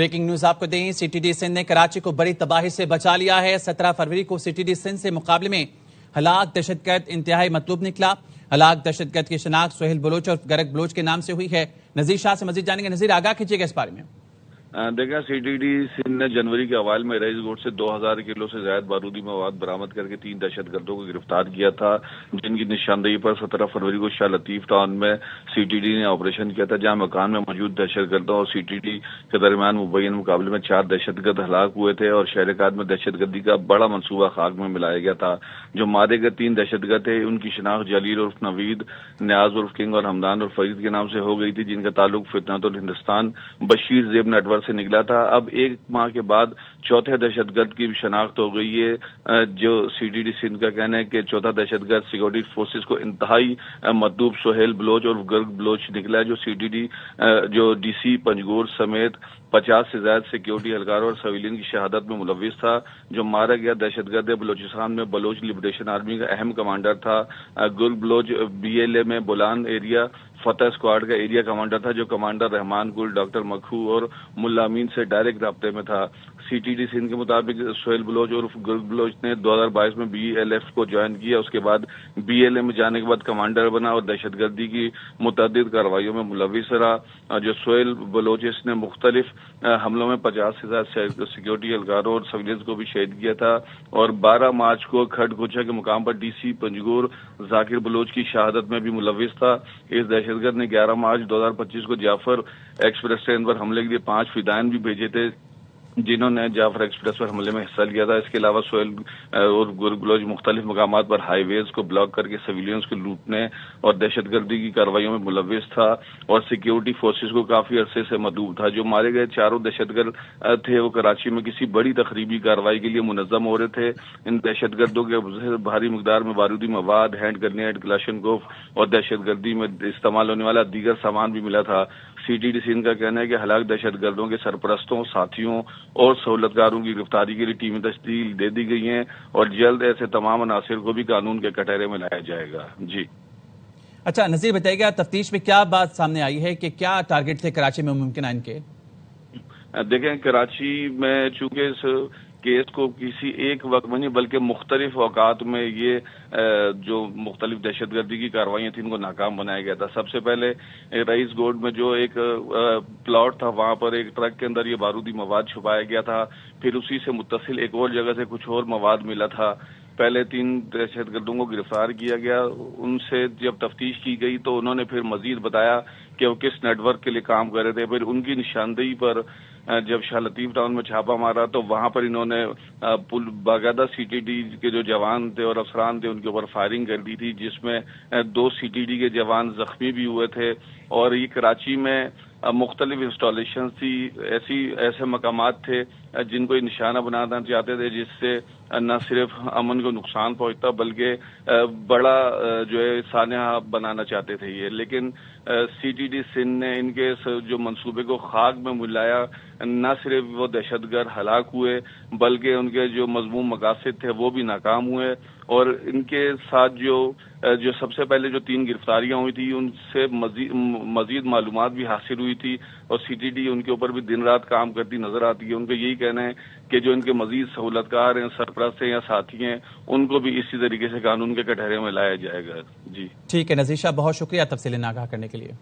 Breaking news آپ کو دیں، سی ٹی ڈی سندھ نے کراچی کو بڑی تباہی سے بچا لیا ہے۔ 17 فروری کو سی ٹی ڈی سندھ سے مقابلے میں ہلاک دہشت گرد انتہائی مطلوب نکلا۔ ہلاک دہشت گرد کی شناخت سہیل بلوچ اور گرگ بلوچ کے نام سے ہوئی ہے۔ نذیر شاہ سے مزید جانیں گے۔ نذیر، آگاہ کیجیے گا اس بارے میں۔ دیکھا سی ٹی ڈی سندھ نے جنوری کے اوائل میں رئیس گوٹ سے 2000 کلو سے زائد بارودی مواد برآمد کر کے 3 دہشت گردوں کو گرفتار کیا تھا، جن کی نشاندہی پر 17 فروری کو شاہ لطیف ٹاؤن میں سی ٹی ڈی نے آپریشن کیا تھا، جہاں مکان میں موجود دہشت گردوں اور سی ٹی ڈی کے درمیان مبینہ مقابلے میں 4 دہشت گرد ہلاک ہوئے تھے اور شہرکات میں دہشت گردی کا بڑا منصوبہ خاک میں ملایا گیا تھا۔ جو مارے گئے 3 دہشت گرد تھے، ان کی شناخت جلیل عرف نوید، نیاز عرف کنگ اور حمدان عرف فرید کے نام سے ہو گئی تھی، جن کا تعلق فتنۃ الہندوستان بشیر زیب نیٹ ورک سے نکلا تھا۔ اب 1 ماہ کے بعد چوتھے دہشت گرد کی شناخت ہو گئی ہے، جو سی ٹی ڈی سندھ کا کہنا ہے کہ چوتھا دہشت گرد سیکورٹی فورسز کو انتہائی مطلوب سہیل بلوچ اور گرگ بلوچ نکلا ہے، جو سی ٹی ڈی جو ڈی سی پنجگور سمیت 50 سے زائد سیکورٹی اہلکاروں اور سویلین کی شہادت میں ملوث تھا۔ جو مارا گیا دہشت گرد بلوچستان میں بلوچ لبریشن آرمی کا اہم کمانڈر تھا۔ گرگ بلوچ بی ایل اے میں بولان ایریا فتح اسکواڈ کا ایریا کمانڈر تھا، جو کمانڈر رحمان گل، ڈاکٹر مکھو اور ملا امین سے ڈائریکٹ رابطے میں تھا۔ سی ٹی ڈی سندھ کے مطابق سہیل بلوچ اور گرگ بلوچ نے 2022 میں بی ایل ایف کو جوائن کیا، اس کے بعد بی ایل اے میں جانے کے بعد کمانڈر بنا اور دہشت گردی کی متعدد کارروائیوں میں ملوث رہا۔ جو سہیل بلوچ اس نے مختلف حملوں میں 50 سے زیادہ سیکورٹی اہلکاروں اور سویلینس کو بھی شہید کیا تھا اور 12 مارچ کو کھڈ کھوچا کے مقام پر ڈی سی پنجگور ذاکر بلوچ کی شہادت میں بھی ملوث تھا۔ اس دہشت گرد نے 11 مارچ 2025 کو جعفر ایکسپریس ٹرین پر حملے کے لیے 5 فدائین بھی بھیجے تھے، جنہوں نے جعفر ایکسپریس پر حملے میں حصہ لیا تھا۔ اس کے علاوہ سہیل اور گرگ بلوچ مختلف مقامات پر ہائی ویز کو بلاک کر کے سویلینس کو لوٹنے اور دہشت گردی کی کارروائیوں میں ملوث تھا اور سیکیورٹی فورسز کو کافی عرصے سے مدعو تھا۔ جو مارے گئے 4 دہشت گرد تھے، وہ کراچی میں کسی بڑی تخریبی کارروائی کے لیے منظم ہو رہے تھے۔ ان دہشت گردوں کے بھاری مقدار میں بارودی مواد، ہینڈ گرنیڈ، کلاشن کوف اور دہشت گردی میں استعمال ہونے والا دیگر سامان بھی ملا تھا۔ سی ٹی ڈی سندھ کا کہنا ہے کہ ہلاک دہشت گردوں کے سرپرستوں، ساتھیوں اور سہولت کاروں کی گرفتاری کے لیے ٹیمیں تشکیل دے دی گئی ہیں اور جلد ایسے تمام عناصر کو بھی قانون کے کٹہرے میں لایا جائے گا۔ جی اچھا نذیر، بتائیے گا تفتیش میں کیا بات سامنے آئی ہے کہ کیا ٹارگٹ تھے کراچی میں ممکنہ ان کے؟ دیکھیں، کراچی میں چونکہ اس کیس کو کسی ایک وقت میں نہیں بلکہ مختلف اوقات میں یہ جو مختلف دہشت گردی کی کارروائیاں تھیں ان کو ناکام بنایا گیا تھا۔ سب سے پہلے رئیس گوٹ میں جو ایک پلاٹ تھا، وہاں پر ایک ٹرک کے اندر یہ بارودی مواد چھپایا گیا تھا، پھر اسی سے متصل ایک اور جگہ سے کچھ اور مواد ملا تھا۔ پہلے 3 دہشت گردوں کو گرفتار کیا گیا، ان سے جب تفتیش کی گئی تو انہوں نے پھر مزید بتایا کہ وہ کس نیٹ ورک کے لیے کام کر رہے تھے۔ پھر ان کی نشاندہی پر جب شاہ لطیف ٹاؤن میں چھاپا مارا تو وہاں پر انہوں نے باقاعدہ سی ٹی ڈی کے جو جوان تھے اور افسران تھے ان کے اوپر فائرنگ کر دی تھی، جس میں 2 سی ٹی ڈی کے جوان زخمی بھی ہوئے تھے۔ اور یہ کراچی میں مختلف انسٹالیشنز تھی، ایسے مقامات تھے جن کو یہ نشانہ بنانا چاہتے تھے، جس سے نہ صرف امن کو نقصان پہنچتا بلکہ بڑا جو ہے سانحہ بنانا چاہتے تھے یہ۔ لیکن سی ٹی ڈی سندھ نے ان کے جو منصوبے کو خاک میں ملایا، نہ صرف وہ دہشت گرد ہلاک ہوئے بلکہ ان کے جو مذموم مقاصد تھے وہ بھی ناکام ہوئے اور ان کے ساتھ جو سب سے پہلے جو 3 گرفتاریاں ہوئی تھی ان سے مزید معلومات بھی حاصل ہوئی تھی اور سی ٹی ڈی ان کے اوپر بھی دن رات کام کرتی نظر آتی ہے۔ ان کا یہی کہنا ہے کہ جو ان کے مزید سہولت کار ہیں، سرپرست ہیں یا ساتھی ہیں، ان کو بھی اسی طریقے سے قانون کے کٹہرے میں لایا جائے گا۔ جی ٹھیک ہے نذیر شاہ، بہت شکریہ تفصیلیں آگاہ کرنے کے لیے۔